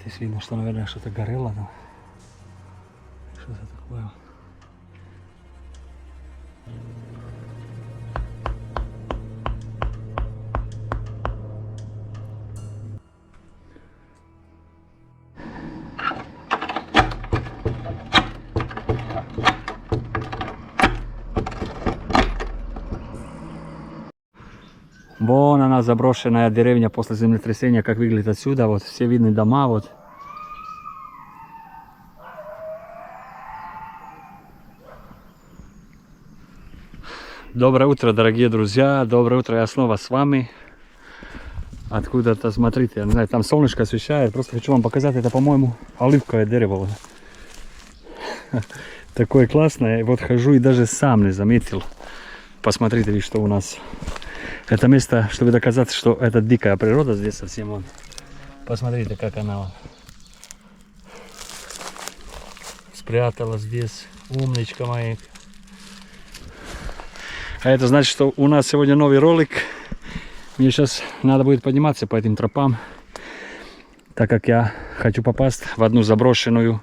Здесь видно, что, наверное, что-то горело там. Что-то такое. Вон она, заброшенная деревня после землетрясения, как выглядит отсюда. Вот все видны дома, вот. Доброе утро, дорогие друзья. Доброе утро, я снова с вами. Откуда-то, смотрите, я не знаю, там солнышко освещает. Просто хочу вам показать, это, по-моему, оливковое дерево. Такое классное. Вот хожу и даже сам не заметил. Посмотрите, что у нас. Это место, чтобы доказать, что это дикая природа здесь совсем. Вот. Посмотрите, как она вот спряталась здесь. Умничка моя. А это значит, что у нас сегодня новый ролик. Мне сейчас надо будет подниматься по этим тропам, так как я хочу попасть в одну заброшенную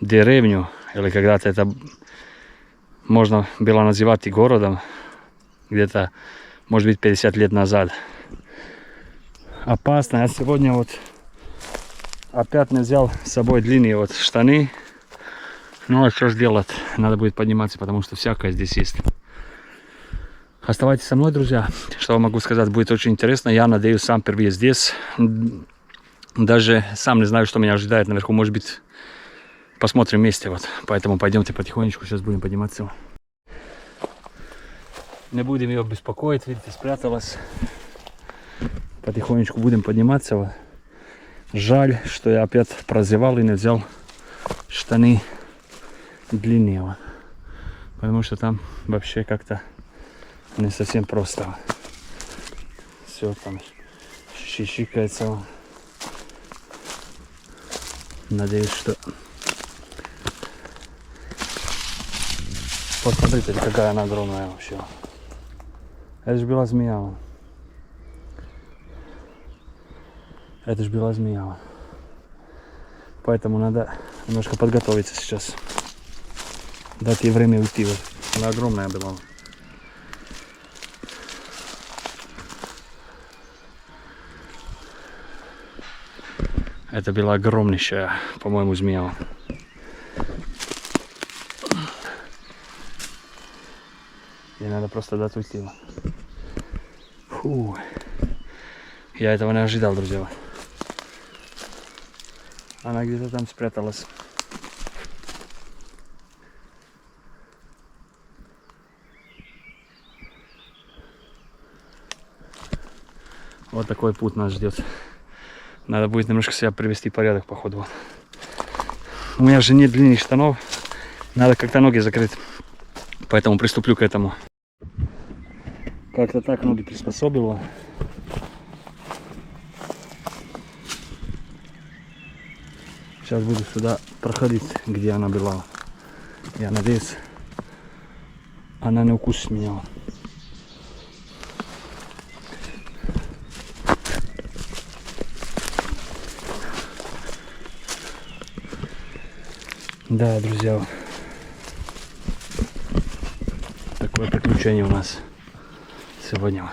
деревню. Или когда-то это можно было называть и городом. Где-то, может быть, 50 лет назад. Опасно. Я сегодня вот опять не взял с собой длинные вот штаны. Ну а что ж делать? Надо будет подниматься, потому что всякое здесь есть. Оставайтесь со мной, друзья. Что я могу сказать, будет очень интересно. Я надеюсь, сам впервые здесь. Даже сам не знаю, что меня ожидает наверху. Может быть, посмотрим вместе. Вот. Поэтому пойдемте потихонечку. Сейчас будем подниматься. Не будем ее беспокоить. Видите, спряталась. Потихонечку будем подниматься. Жаль, что я опять прозевал и не взял штаны длиннее. Потому что там вообще как-то не совсем просто. Все там щикается. Надеюсь, что... Посмотрите, какая она огромная вообще. Это же была змея. Это же была змея. Поэтому надо немножко подготовиться сейчас. Дать ей время уйти. Вот. Она огромная была. Это была огромнейшая, по-моему, змея. И надо просто дать уйти. Фу. Я этого не ожидал, друзья. Она где-то там спряталась. Вот такой путь нас ждет. Надо будет немножко себя привести в порядок, походу. У меня же нет длинных штанов. Надо как-то ноги закрыть. Поэтому приступлю к этому. Как-то так ноги приспособила. Сейчас буду сюда проходить, где она была. Я надеюсь, она не укусит меня. Да, друзья, такое приключение у нас сегодня.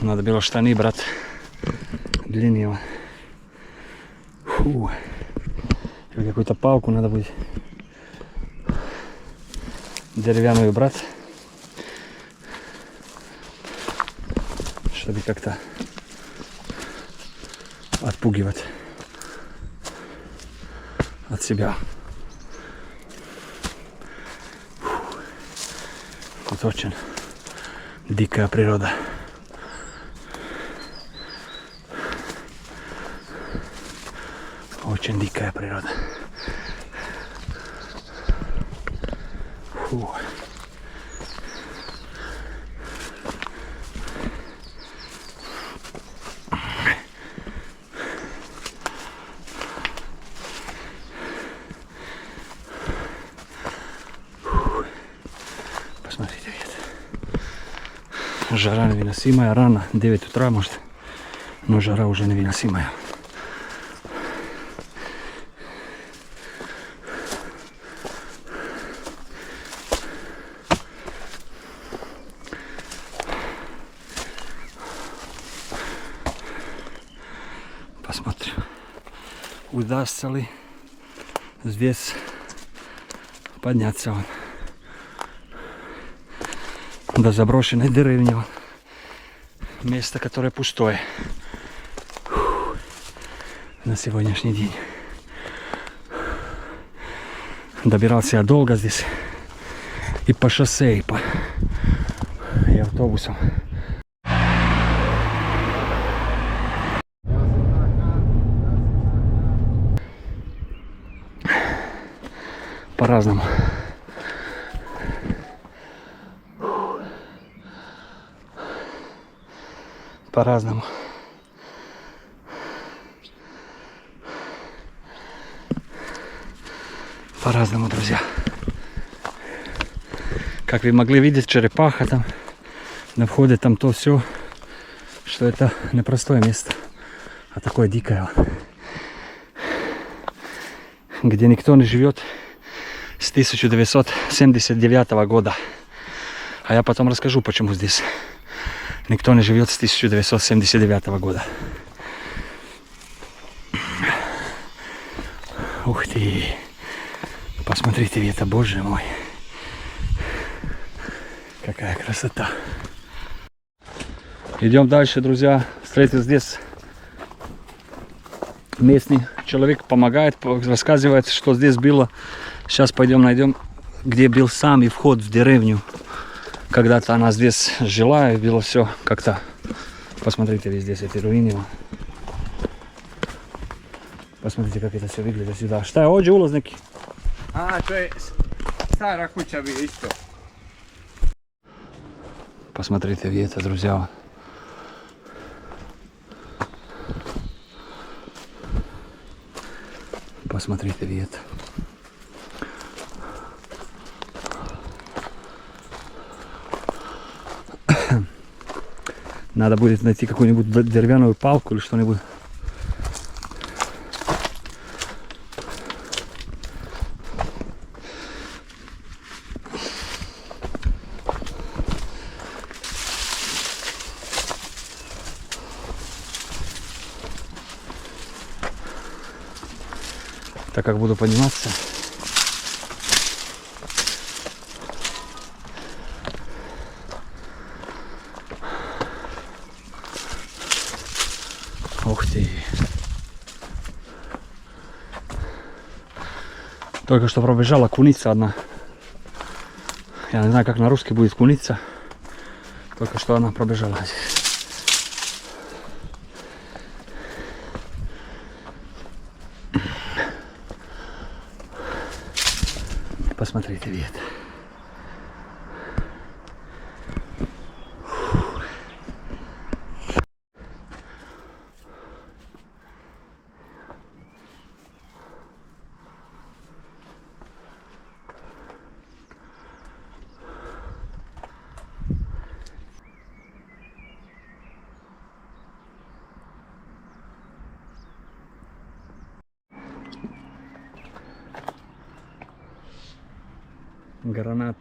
Надо было штаны брать длиннее. Фу. Или какую-то палку надо будет деревянную брать, чтобы как-то отпугивать от себя. Тут очень дикая природа. Очень дикая природа. Фу. Посмотрите, Жара невыносимая, рано, 9 утра может, но жара уже невыносимая. Посмотрим, удастся ли здесь подняться до заброшенной деревни. Место, которое пустое на сегодняшний день. Добирался я долго здесь и по шоссе, и автобусом. По-разному. По-разному. По-разному, друзья. Как вы могли видеть, черепаха там на входе, там то все, что это не простое место, а такое дикое, где никто не живет с 1979 года. А я потом расскажу, почему здесь никто не живет с 1979 года. Ух ты! Посмотрите, это, боже мой! Какая красота! Идем дальше, друзья. Встретил здесь местный человек, помогает, рассказывает, что здесь было. Сейчас пойдем найдем, где был самый вход в деревню. Когда-то она здесь жила, и было все как-то. Посмотрите, везде эти руины. Посмотрите, как это все выглядит сюда. Šta je ovdje ulaz neki? A, to je stara kuća bi isto. Посмотрите, это, друзья. Посмотрите, это. Надо будет найти какую-нибудь деревянную палку или что-нибудь. Так как буду подниматься. Ух ты. Только что пробежала куница одна. Я не знаю, как на русский будет куница. Только что она пробежала здесь. Посмотрите, вид. Гранат.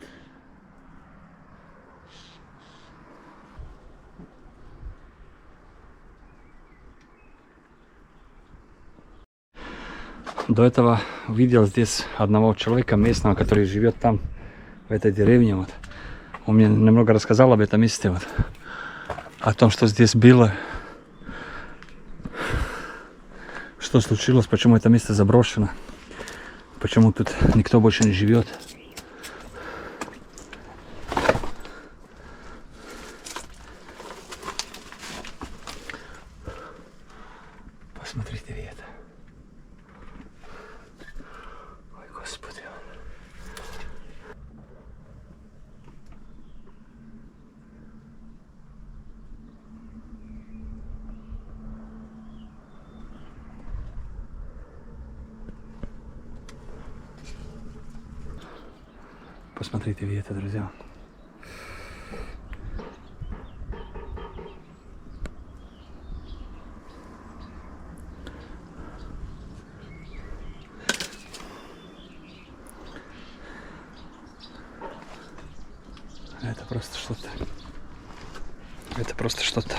До этого видел здесь одного человека местного, который живет там, в этой деревне. Вот. Он мне немного рассказал об этом месте. Вот. О том, что здесь было. Что случилось, почему это место заброшено. Почему тут никто больше не живет. Посмотрите это. Ой, Господи. Посмотрите это, друзья. просто что-то. Это просто что-то.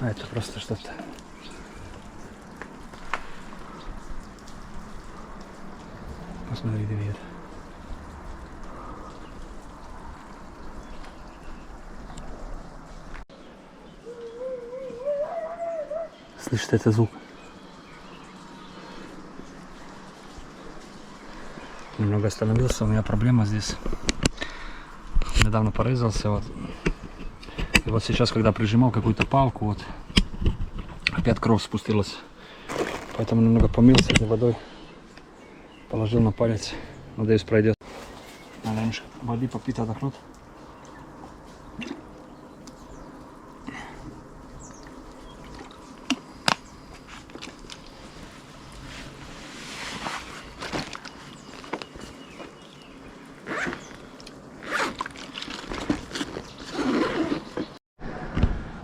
Это просто что-то. Посмотри, Давид. Слышишь этот звук? Немного остановился, у меня проблема здесь. Недавно порезался, вот. И вот сейчас, когда прижимал какую-то палку, вот, опять кровь спустилась. Поэтому немного помылся этой водой. Положил на палец. Надеюсь, пройдет. Надо немножко воды попить, отдохнуть.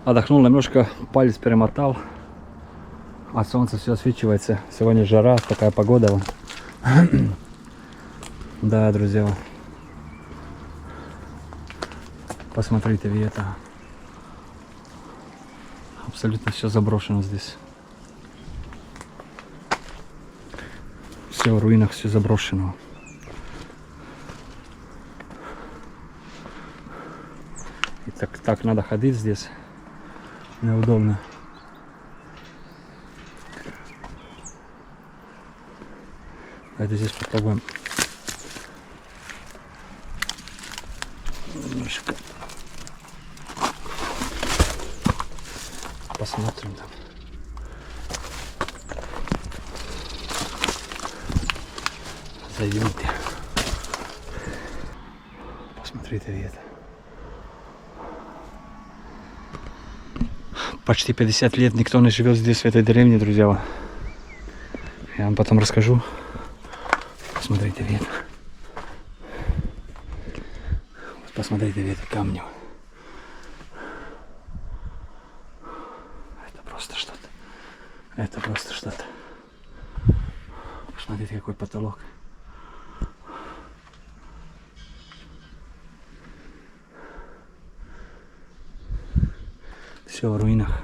Отдохнул немножко, палец перемотал. А солнце все освечивается. Сегодня жара, такая погода. Да, друзья. Посмотрите, это абсолютно все заброшено здесь. Все в руинах, все заброшено. И так надо ходить здесь. Неудобно. Давайте здесь попробуем немножко посмотрим там. Зайдемте. Посмотрите это. Почти 50 лет никто не живет здесь, в этой деревне, друзья. Я вам потом расскажу. Посмотрите, вид. Посмотрите, вид камню. Это просто что-то. Это просто что-то. Посмотрите, какой потолок. Все в руинах.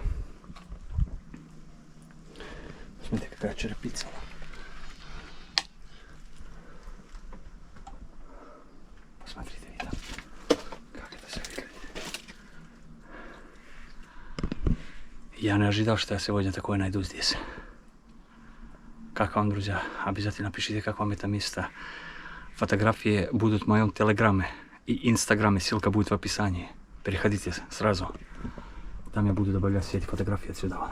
Смотрите, какая черепица. Посмотрите, видно, как это все выглядит. Я не ожидал, что я сегодня такое найду здесь. Как вам, друзья? Обязательно пишите, как вам это место. Фотографии будут в моем телеграме и инстаграме. Ссылка будет в описании. Переходите сразу. Там я буду добавлять все эти фотографии отсюда.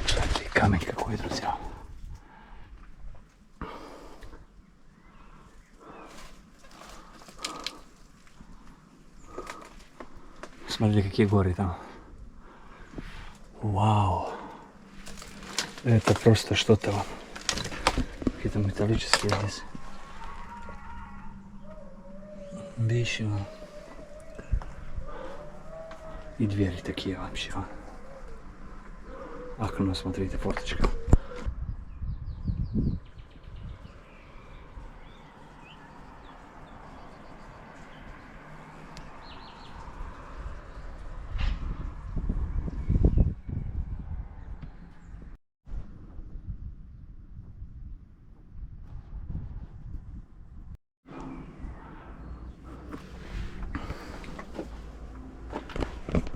Смотрите, камень какой, друзья. Смотрите, какие горы там. Вау. Это просто что-то. Какие-то металлические здесь вещи. И двери такие вообще. Окно, смотрите, форточка.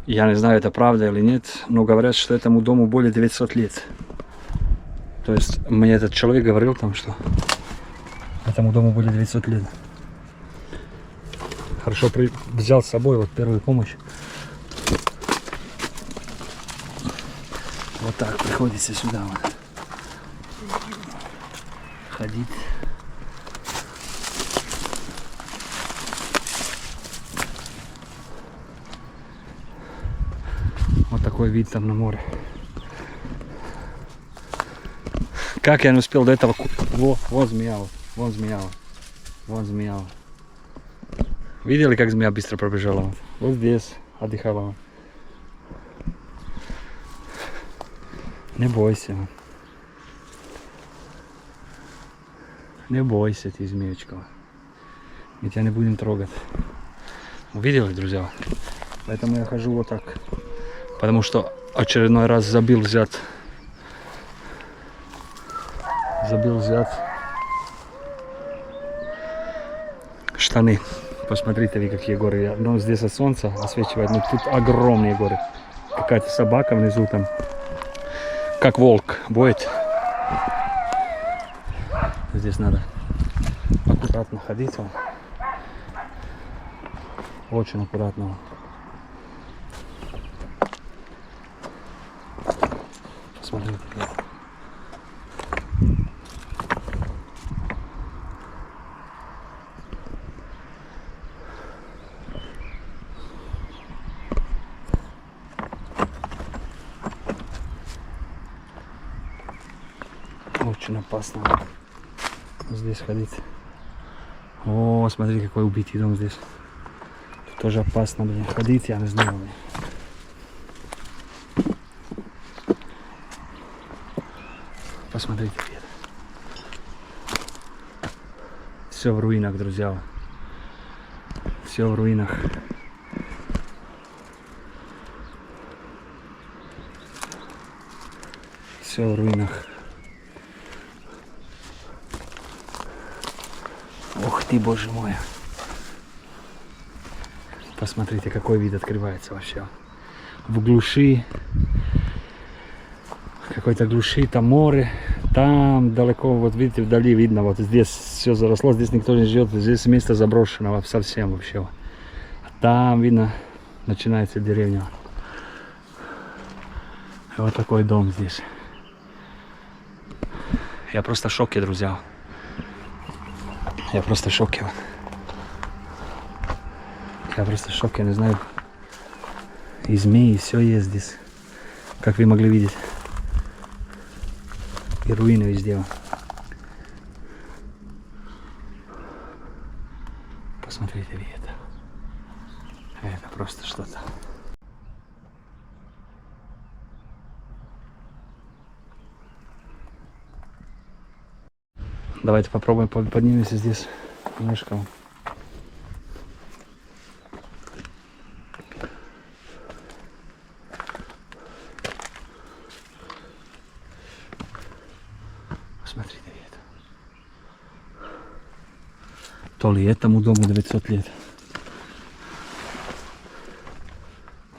Я не знаю, это правда или нет, но говорят, что этому дому более 900 лет. То есть мне этот человек говорил там, что этому дому более 900 лет. Хорошо взял с собой вот первую помощь. Вот так приходится сюда вот ходить. Вот такой вид там на море. Как я не успел до этого... Вон змея, вон змея, вон змея. Видели, как змея быстро пробежала? Вот здесь отдыхала. Не бойся. Не бойся, ты змеечка. Мы тебя не будем трогать. Увидели, друзья? Поэтому я хожу вот так. Потому что очередной раз забыл взять штаны. Посмотрите, вы какие горы. Ну, здесь от солнца освечивает, но тут огромные горы. Какая-то собака внизу там. Как волк будет. Здесь надо аккуратно ходить. Очень аккуратно. Посмотрите. Очень опасно здесь ходить. О, смотри, какой убитый дом здесь. Тут тоже опасно, блин, ходить, я не знаю, блин. Посмотрите, ребята. Все в руинах, друзья. Все в руинах. Все в руинах. Ух ты, боже мой. Посмотрите, какой вид открывается вообще. В глуши. Какой-то глуши, там море. Там далеко, вот видите, вдали видно, вот здесь все заросло, здесь никто не живет, здесь место заброшенного совсем вообще. А там видно, начинается деревня. И вот такой дом здесь. Я просто в шоке, друзья. Я просто в шоке. Я просто в шоке, не знаю. И змеи, все есть здесь. Как вы могли видеть. И руины везде. Посмотрите, это. Это просто что-то. Давайте попробуем поднимемся здесь немножко. Посмотрите, это. То ли этому дому 900 лет.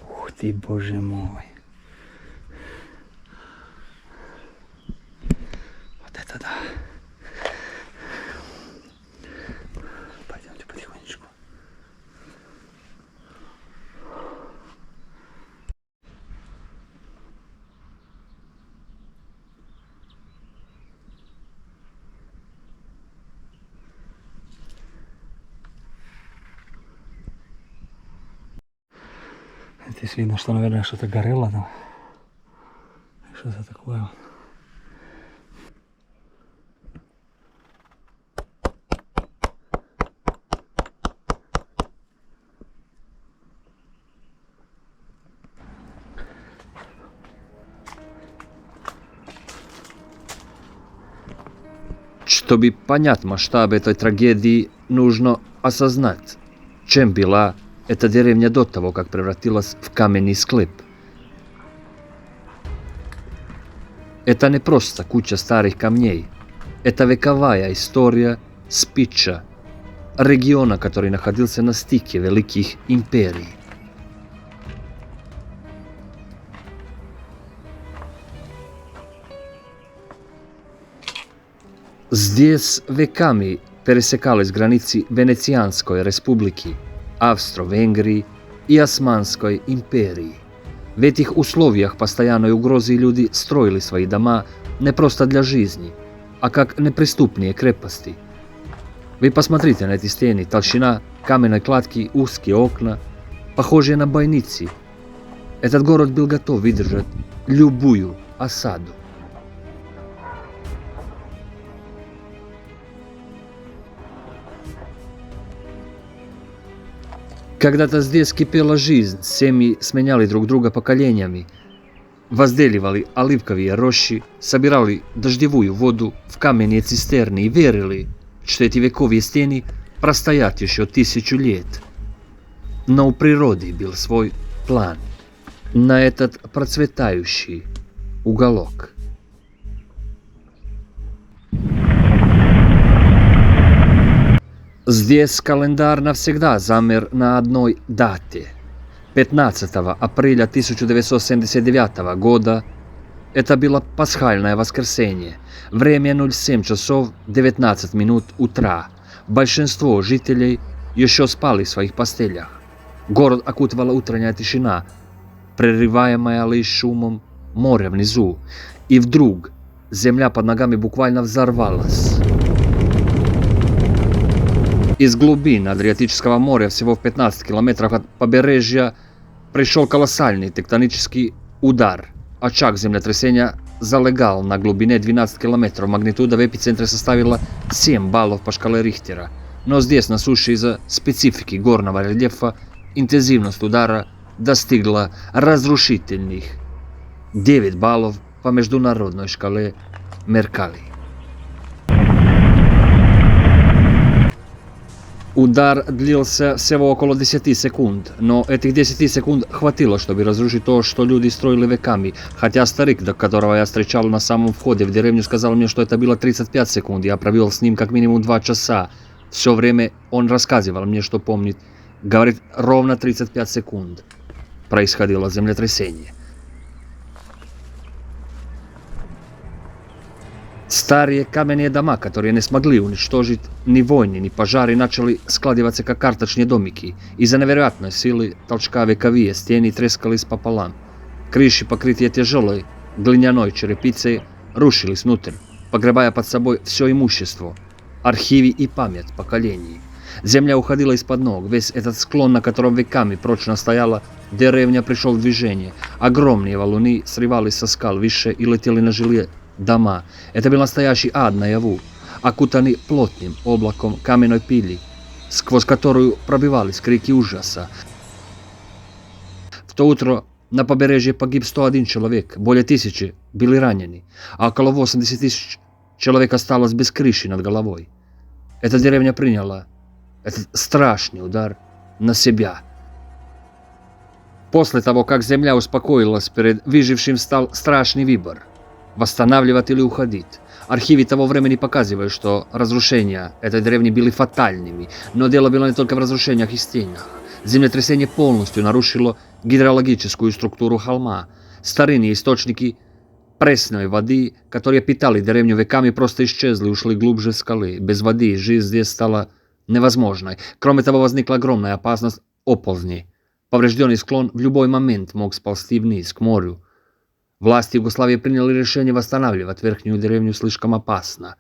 Ух ты, боже мой. Вот это да. Пойдемте потихонечку. Здесь видно, что, наверное, что-то горело там. Что-то такое. Чтобы понять масштаб этой трагедии, нужно осознать, чем была эта деревня до того, как превратилась в каменный склеп. Это не просто куча старых камней, это вековая история Спича, региона, который находился на стыке великих империй. Здесь веками пересекались границы Венецианской республики, Австро-Венгрии и Османской империи. В этих условиях постоянной угрозы люди строили свои дома не просто для жизни, а как неприступные крепости. Вы посмотрите на эти стены, толщина каменной кладки, узкие окна, похожие на бойницы. Этот город был готов выдержать любую осаду. Когда-то здесь кипела жизнь, семьи сменяли друг друга поколениями, возделивали оливковые рощи, собирали дождевую воду в каменные цистерны и верили, что эти вековые стены простоят еще 1000 лет. Но у природы был свой план на этот процветающий уголок. Здесь календарь навсегда замер на одной дате. 15 апреля 1979 года это было пасхальное воскресенье. Время 07 часов 19 минут утра. Большинство жителей еще спали в своих постелях. Город окутывала утренняя тишина, прерываемая лишь шумом моря внизу. И вдруг земля под ногами буквально взорвалась. Из глубин Адриатического моря, всего в 15 километрах от побережья, пришел колоссальный тектонический удар. Очаг землетрясения залегал на глубине 12 километров. Магнитуда в эпицентре составила 7 баллов по шкале Рихтера. Но здесь, на суше, из-за специфики горного рельефа, интенсивность удара достигла разрушительных 9 баллов по международной шкале Меркалли. Удар длился всего около 10 секунд, но этих 10 секунд хватило, чтобы разрушить то, что люди строили веками. Хотя старик, до которого я встречал на самом входе в деревню, сказал мне, что это было 35 секунд. Я провел с ним как минимум 2 часа. Все время он рассказывал мне, что помнит. Говорит, ровно 35 секунд происходило землетрясение. Старые каменные дома, которые не смогли уничтожить ни войны, ни пожары, начали складываться как карточные домики. Из-за невероятной силы толчка вековые стены трескались пополам. Крыши, покрытые тяжелой глиняной черепицей, рушились внутрь, погребая под собой все имущество, архивы и память поколений. Земля уходила из-под ног. Весь этот склон, на котором веками прочно стояла деревня, пришел в движение. Огромные валуны срывались со скал выше и летели на жилые дома. Это был настоящий ад наяву, окутанный плотным облаком каменной пыли, сквозь которую пробивались крики ужаса. В то утро на побережье погиб 101 человек, более 1000 были ранены, а около 80 тысяч человек осталось без крыши над головой. Эта деревня приняла этот страшный удар на себя. После того, как земля успокоилась, перед выжившим стал страшный выбор – восстанавливать или уходить. Архивы того времени показывают, что разрушения этой деревни были фатальными, но дело было не только в разрушениях и стенах. Землетрясение полностью нарушило гидрологическую структуру холма. Старинные источники пресной воды, которые питали деревню веками, просто исчезли, ушли глубже скалы. Без воды жизнь здесь стала невозможной. Кроме того, возникла огромная опасность оползней. Поврежденный склон в любой момент мог сползти вниз, к морю. Власти Югославии приняли решение восстанавливать верхнюю деревню слишком опасно.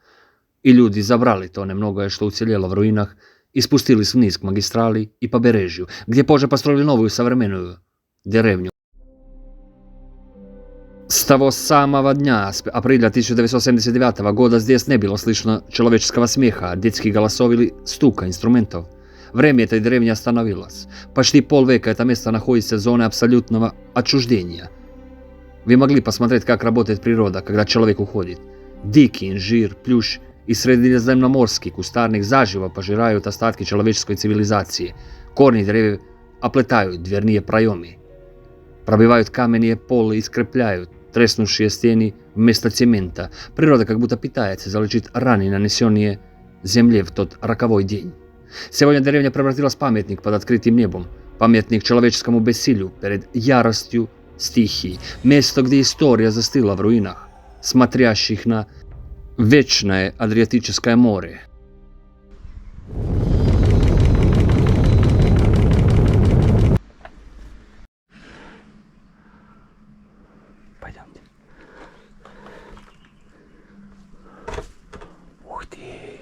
И люди забрали то немногое, что уцелело в руинах, и спустились вниз к магистрали и побережью, где позже построили новую современную деревню. С того самого дня, с апреля 1979 года, здесь не было слышно человеческого смеха, детских голосов или стука инструментов. Время этой деревни остановилось. Почти полвека это место находится в зоне абсолютного отчуждения. Вы могли посмотреть, как работает природа, когда человек уходит. Дикий инжир, плющ и средиземноморский кустарник заживо пожирают остатки человеческой цивилизации. Корни деревьев оплетают дверные проемы, пробивают каменные полы и скрепляют треснувшие стены вместо цемента. Природа как будто питается залечить раны, нанесенные земле в тот роковой день. Сегодня деревня превратилась в памятник под открытым небом, памятник человеческому бессилию перед яростью стихии, место, где история застыла в руинах, смотрящих на вечное Адриатическое море. Пойдемте. Ух ты.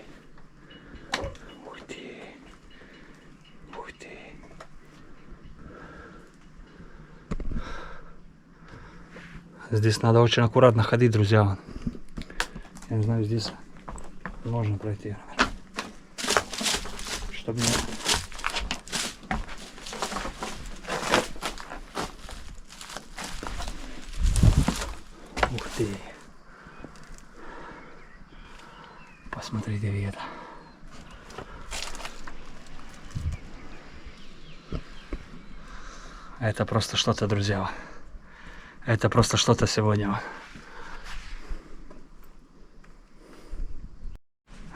Ух ты. Ух ты. Здесь надо очень аккуратно ходить, друзья. Я не знаю, здесь можно пройти, чтобы не Посмотрите вид. Это просто что-то, друзья. Это просто что-то сегодня.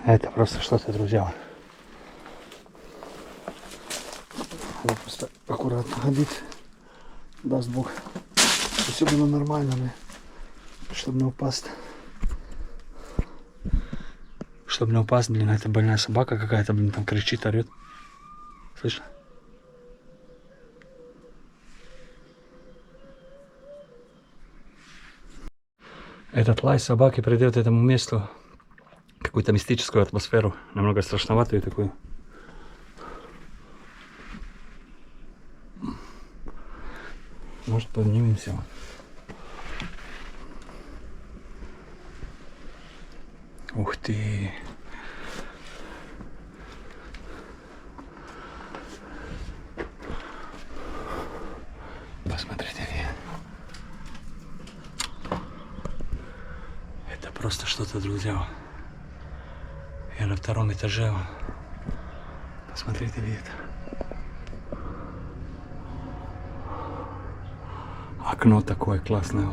Это просто что-то, друзья. Надо просто аккуратно ходить. Даст Бог. Все было нормально, чтобы не упасть. Чтобы не упасть, блин, это больная собака какая-то, блин, там кричит, орет. Слышно? Этот лай собаки придает этому месту какую-то мистическую атмосферу, намного страшноватую такую. Может, поднимемся. Ух ты! Посмотрите. Это просто что-то, друзья. Я на втором этаже. Посмотрите вид. Окно такое классное.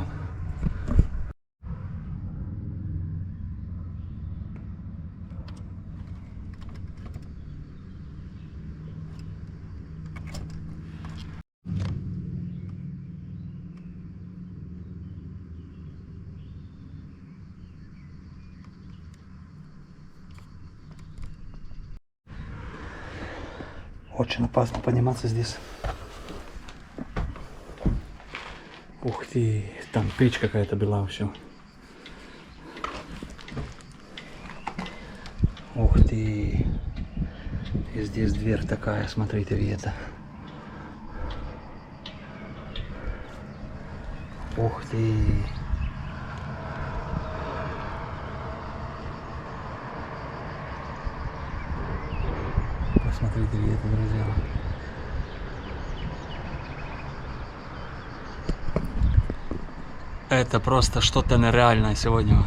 Очень опасно подниматься здесь. Ух ты, там печь какая-то была вообще. Ух ты. И здесь дверь такая, смотрите, видите. Ух ты. Посмотрите, видите, друзья. Это просто что-то нереальное сегодня.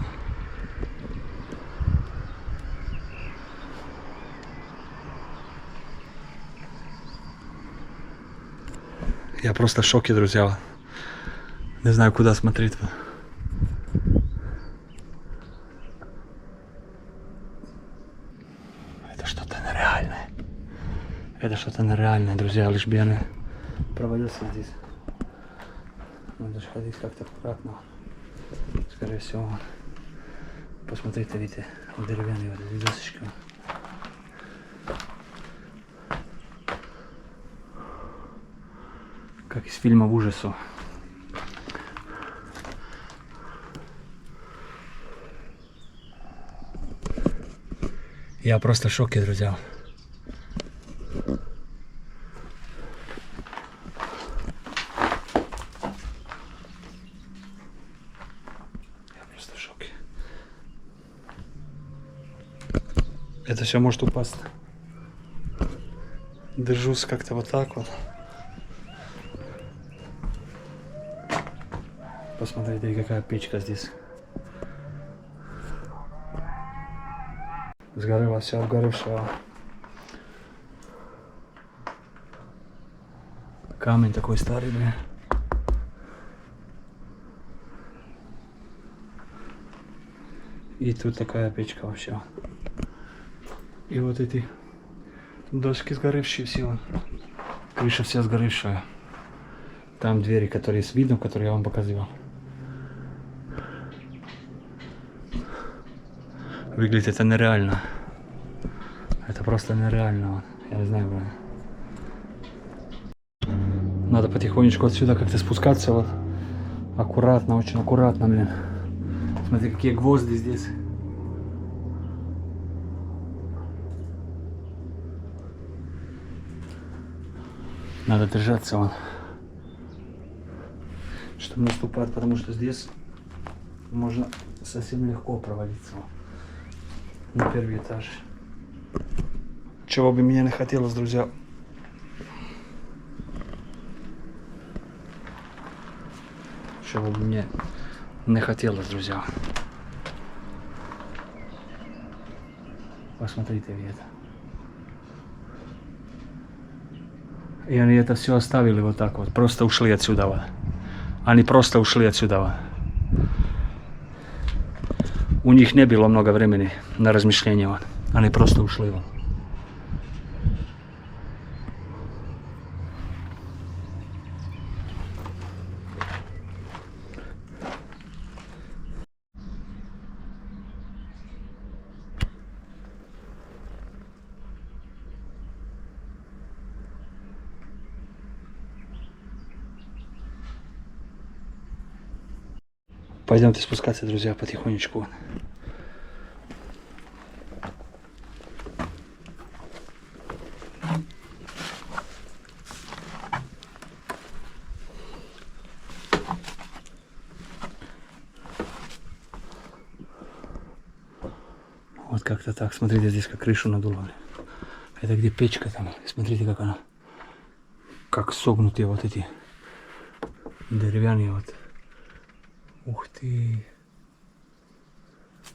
Я просто в шоке, друзья. Не знаю, куда смотреть. Это что-то нереальное. Это что-то нереальное, друзья. Лишь бы я не провалился здесь. Надо же ходить как-то аккуратно. Скорее всего. Посмотрите, видите, деревянные вот эти досочки. Как из фильма ужасов. Я просто в шоке, друзья. Это все может упасть. Держусь как-то вот так вот. Посмотрите, какая печка здесь. Сгорела, все обгоревшая. Камень такой старый, блин. И тут такая печка вообще. И вот эти доски сгоревшие все. Крыша вся сгоревшая. Там двери, которые с видом, которые я вам показывал. Выглядит это нереально. Это просто нереально. Я не знаю, блин. Надо потихонечку отсюда как-то спускаться. Вот. Аккуратно, очень аккуратно, блин. Смотри, какие гвозди здесь. Надо держаться, вон. Чтобы не ступать, потому что здесь можно совсем легко провалиться. На первый этаж. Чего бы мне не хотелось, друзья. Чего бы мне не хотелось, друзья. Посмотрите это. И они это все оставили вот так вот. Просто ушли отсюда. Они просто ушли отсюда. У них не было много времени на размышления. Они просто ушли. Пойдемте спускаться, друзья, потихонечку. Вот как-то так. Смотрите, здесь как крышу надуло. Это где печка там. Смотрите, как она. Как согнутые вот эти деревянные вот. Ух ты.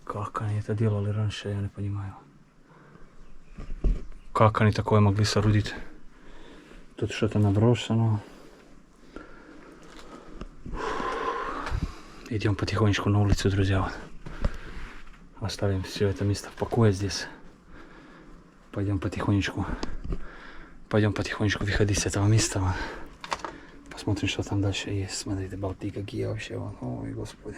Как они это делали раньше, я не понимаю. Как они такое могли соорудить? Тут что-то наброшено. Идем потихонечку на улицу, друзья. Оставим все это место в покое здесь. Пойдем потихонечку выходить с этого места. Посмотрим, что там дальше есть. Смотрите, болты какие вообще. Ой, господи.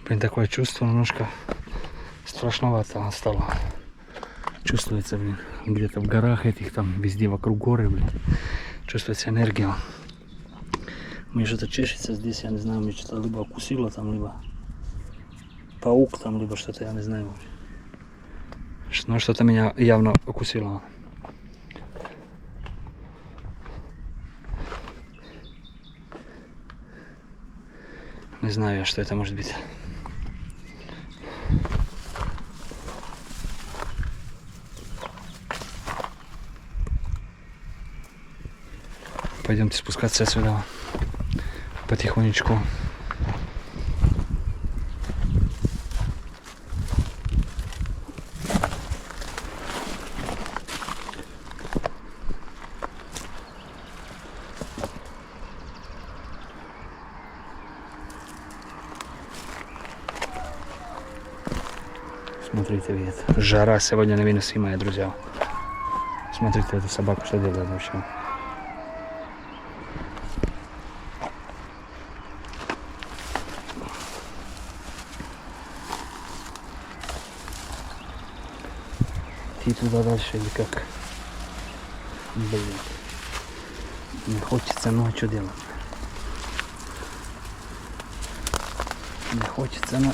Блин, такое чувство немножко страшновато стало. Чувствуется, блин, где-то в горах этих, там везде вокруг горы, блин. Чувствуется энергия. Мне что-то чешется здесь, я не знаю, мне что-то либо укусило там, либо паук там, либо что-то, я не знаю. Но что-то меня явно укусило. Не знаю, что это может быть. Пойдемте спускаться отсюда потихонечку. Смотрите, вид. Жара сегодня невыносимая, друзья. Смотрите, эту собаку что делает вообще. И туда дальше или как? Блин. Не хочется, но что делать? Не хочется, но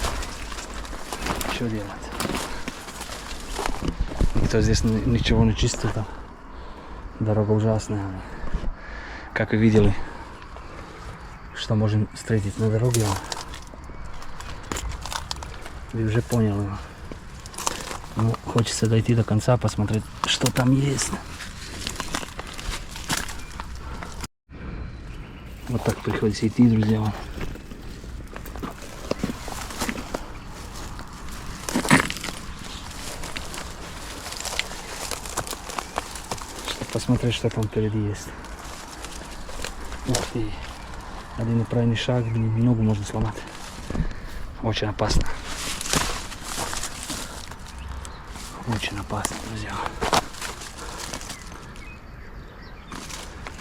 что делать? Никто здесь ничего не чистит. Дорога ужасная. Как вы видели, что можем встретить на дороге. Вы уже поняли. Ну, хочется дойти до конца, посмотреть, что там есть. Вот так приходится идти, друзья. Чтобы посмотреть, что там впереди есть. Ух ты. Один неправильный шаг, ногу можно сломать. Очень опасно. Очень опасно, друзья.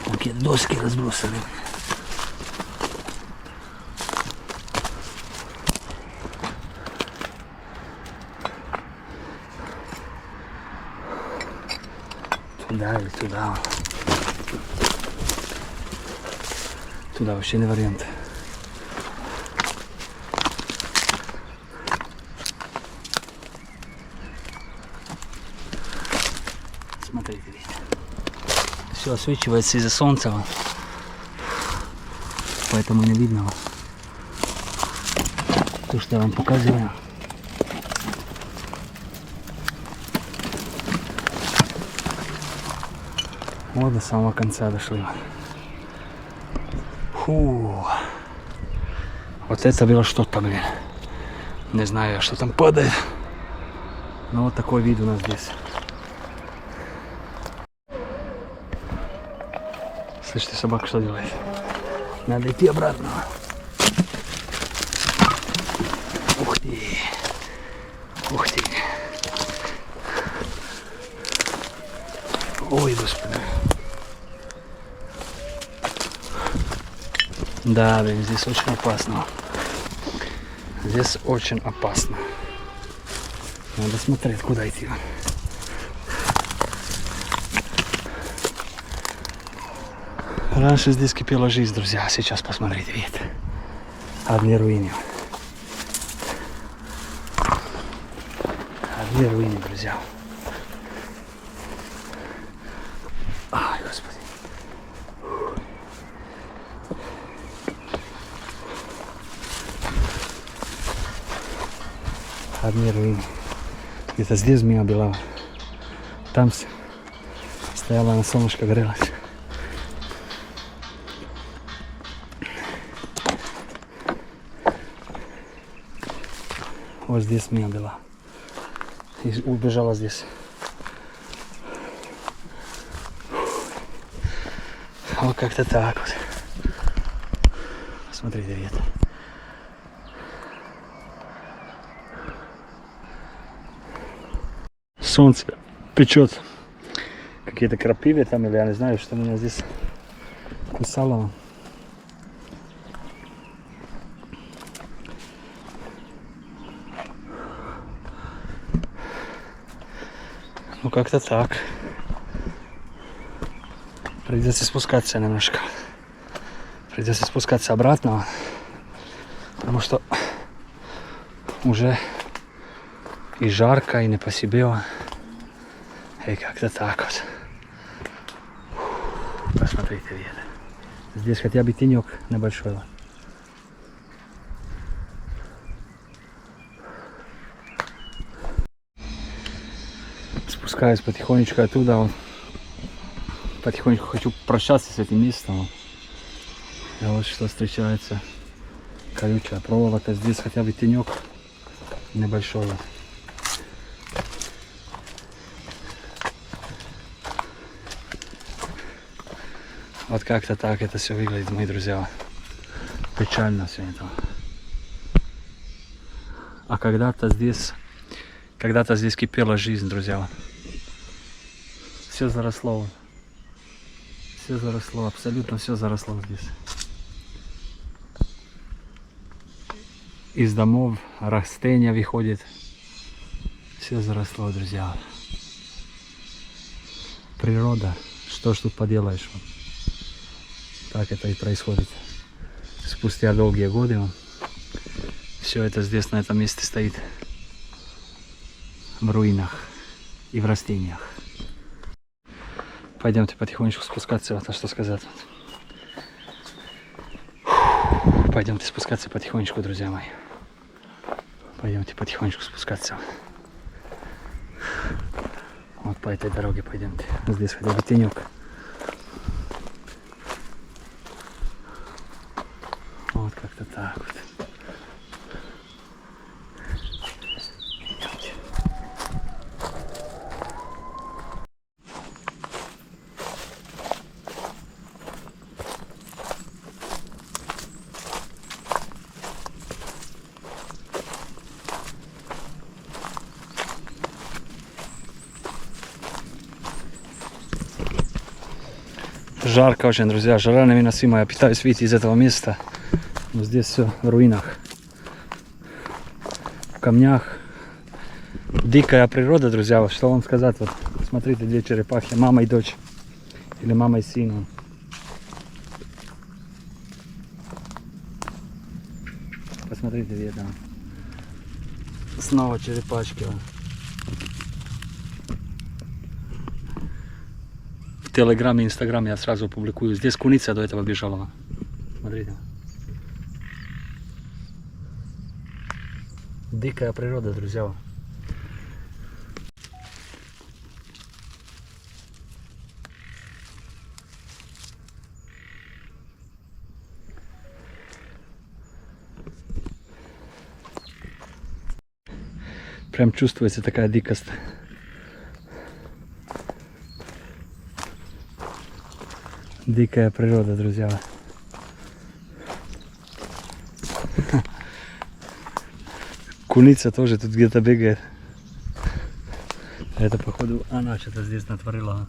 Такие доски разбросаны. Туда или туда. Туда вообще не вариант. Смотрите, все освечивается из-за солнца, поэтому не видно. то, что я вам показываю. Вот до самого конца дошли. Фу. Вот это было что-то, блин. Не знаю, что там падает. Но вот такой вид у нас здесь. Слышите, собака что делает? Надо идти обратно. Ух ты. Ух ты. Ой, господи. Да, блин, здесь очень опасно. Здесь очень опасно. Надо смотреть, куда идти. Раньше здесь кипела жизнь, друзья. Сейчас посмотрите вид. Одни руины. Одни руины, друзья. Ай, господи. Одни руины. Где-то здесь змея была. Там стояла на солнышко, грелась. Вот здесь змея была. И убежала здесь. Вот как-то так вот. Смотрите, ребята. Солнце печет. Какие-то крапивы там, или я не знаю, что меня здесь кусало. Ну как-то так. Придется спускаться немножко. Придется спускаться обратно. Потому что уже и жарко, и не по себе. И как-то так вот. Посмотрите, ребята. Здесь хотя бы тенек небольшой. Спускаюсь потихонечку оттуда. Потихонечку хочу прощаться с этим местом. И вот что встречается. Колючая проволока. Здесь хотя бы тенек небольшой. Вот как-то так это все выглядит, мои друзья. Печально все это. А когда-то здесь кипела жизнь, друзья. Все заросло. Все заросло, абсолютно все заросло здесь. Из домов растения выходят. Все заросло, друзья. Природа. Что ж тут поделаешь? Так это и происходит. Спустя долгие годы все это здесь, на этом месте стоит в руинах и в растениях. Пойдемте потихонечку спускаться, вот что сказать. Пойдемте спускаться потихонечку, друзья мои. Пойдемте потихонечку спускаться. Вот по этой дороге пойдемте. Здесь хотя бы тенек. Вот как-то так вот. Идемте. Жарко очень, друзья, жара невыносимая. Я пытаюсь выйти из этого места, но здесь все в руинах, в камнях. Дикая природа, друзья, вот что вам сказать. Вот смотрите, две черепахи, мама и дочь, или мама и сын. Посмотрите, видно. Снова черепашки. В Телеграме, Инстаграме я сразу публикую. Здесь куница до этого бежала. Смотрите. Дикая природа, друзья. Прям чувствуется такая дикость. Дикая природа, друзья. Куница тоже тут где-то бегает. Это походу она что-то здесь натворила.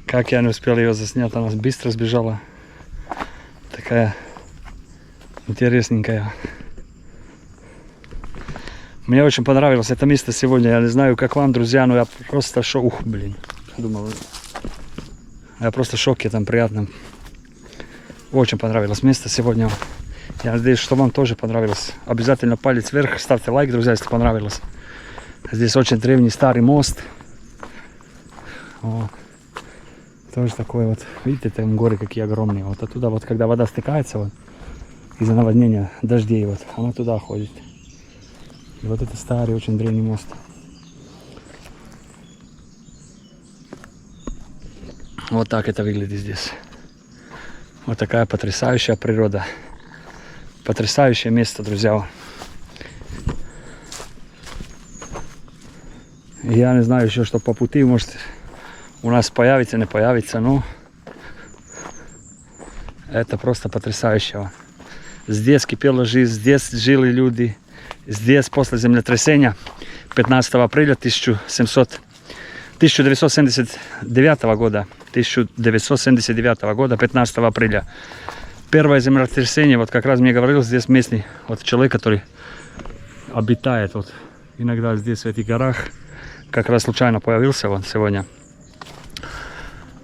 Как я не успел ее заснять, она быстро сбежала. Такая интересненькая. Мне очень понравилось это место сегодня. Я не знаю, как вам, друзья, но я просто шок. Блин, думал. Я просто в шоке, там приятно. Очень понравилось место сегодня. Я надеюсь, что вам тоже понравилось. Обязательно палец вверх, ставьте лайк, друзья, если понравилось. Здесь очень древний старый мост. О, тоже такой вот. Видите, там горы какие огромные. Вот оттуда вот, когда вода стыкается, вот, из-за наводнения дождей, вот, она туда ходит. И вот это старый, очень древний мост. Вот так это выглядит здесь. Вот такая потрясающая природа. Потрясающее место, друзья. Я не знаю еще, что по пути, может, у нас появится, не появится, но это просто потрясающе. Здесь кипела жизнь, здесь жили люди. Здесь после землетрясения 15 апреля 1979 года, 15 апреля, первое землетрясение, вот как раз мне говорил здесь местный вот человек, который обитает вот иногда здесь в этих горах, как раз случайно появился вот сегодня.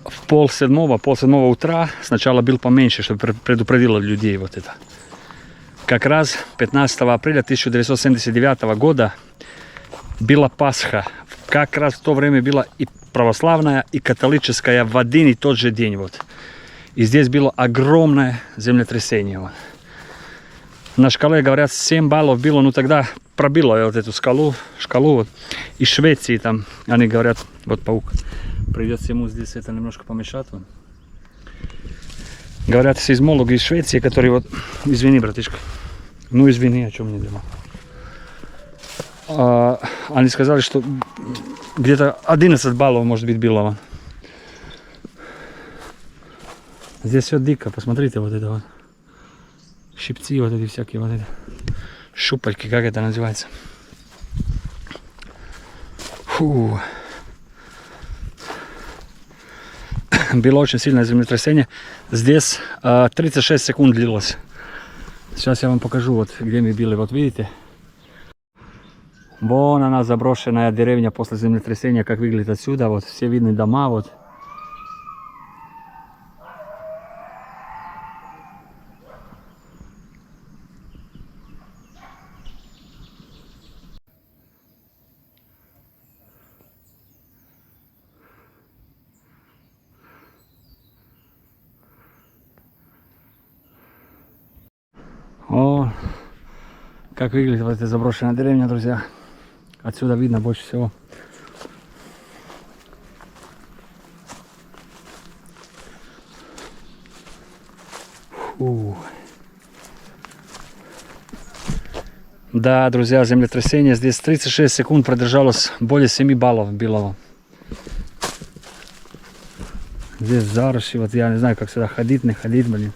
В полседьмого утра сначала бил поменьше, чтобы предупредило людей вот это. Как раз 15 апреля 1979 года была Пасха. Как раз в то время была и православная, и католическая в один и тот же день. Вот. И здесь было огромное землетрясение. Вот. На шкале, говорят, 7 баллов было, ну тогда пробило вот эту шкалу вот. Из Швеции там, они говорят, вот паук, придется ему здесь это немножко помешать. Вот. Говорят, сейсмологи из Швеции, которые вот... Извини, братишка. Ну, извини, о чем мне дело. Они сказали, что где-то 11 баллов, может быть, было. Здесь все дико. Посмотрите, вот это вот. Щипцы вот эти всякие, вот это. Шупальки, как это называется. Фу. Было очень сильное землетрясение. Здесь 36 секунд длилось. Сейчас я вам покажу, вот где мы были. Вот видите? Вон она, заброшенная деревня после землетрясения, как выглядит отсюда. Вот все видны дома. Вот. О, как выглядит вот эта заброшенная деревня, друзья. Отсюда видно больше всего. Фу. Да, друзья, землетрясение. Здесь 36 секунд продержалось, более 7 баллов било. Здесь заросли, вот я не знаю, как сюда ходить, не ходить, блин.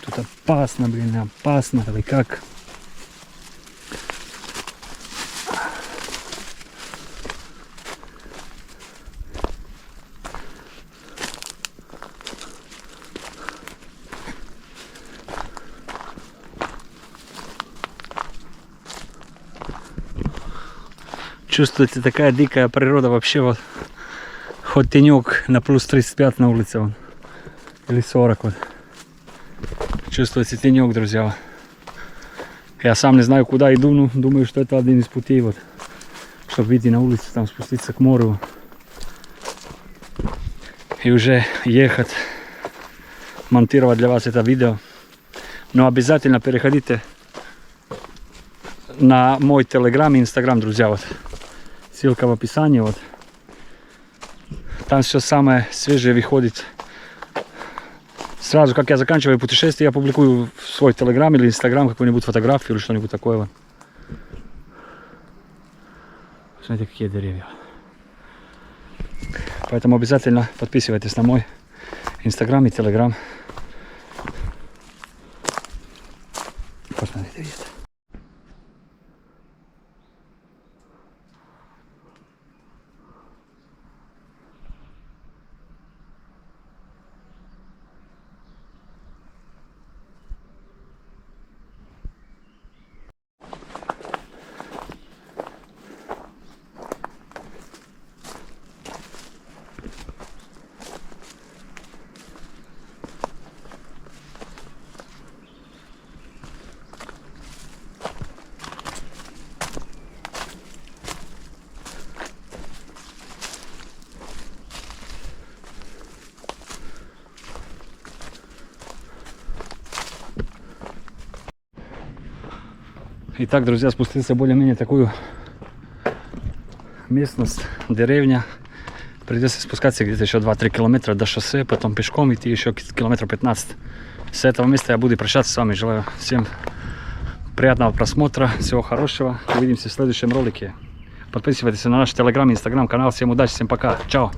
Тут опасно, блин, опасно, или как? Чувствуется такая дикая природа вообще, вот. Хоть тенек на плюс 35 на улице, вон. Или 40 вот. Чувствуется тенек, друзья. Я сам не знаю, куда иду, но думаю, что это один из путей, вот, чтобы выйти на улицу, там спуститься к морю. и уже ехать монтировать для вас это видео. Но обязательно переходите на мой телеграм и инстаграм, друзья. Вот ссылка в описании. Вот. Там все самое свежее выходит. Сразу, как я заканчиваю путешествие, я публикую в свой телеграм или инстаграм какую-нибудь фотографию или что-нибудь такое. Вот. Смотрите, какие деревья. Поэтому обязательно подписывайтесь на мой инстаграм и телеграм. Посмотрите, видите. Итак, друзья, спустился более-менее такую местность, деревня. Придется спускаться где-то еще 2-3 километра до шоссе, потом пешком идти еще километров 15. С этого места я буду прощаться с вами. Желаю всем приятного просмотра, всего хорошего. Увидимся в следующем ролике. Подписывайтесь на наш телеграм и инстаграм канал. Всем удачи, всем пока. Чао.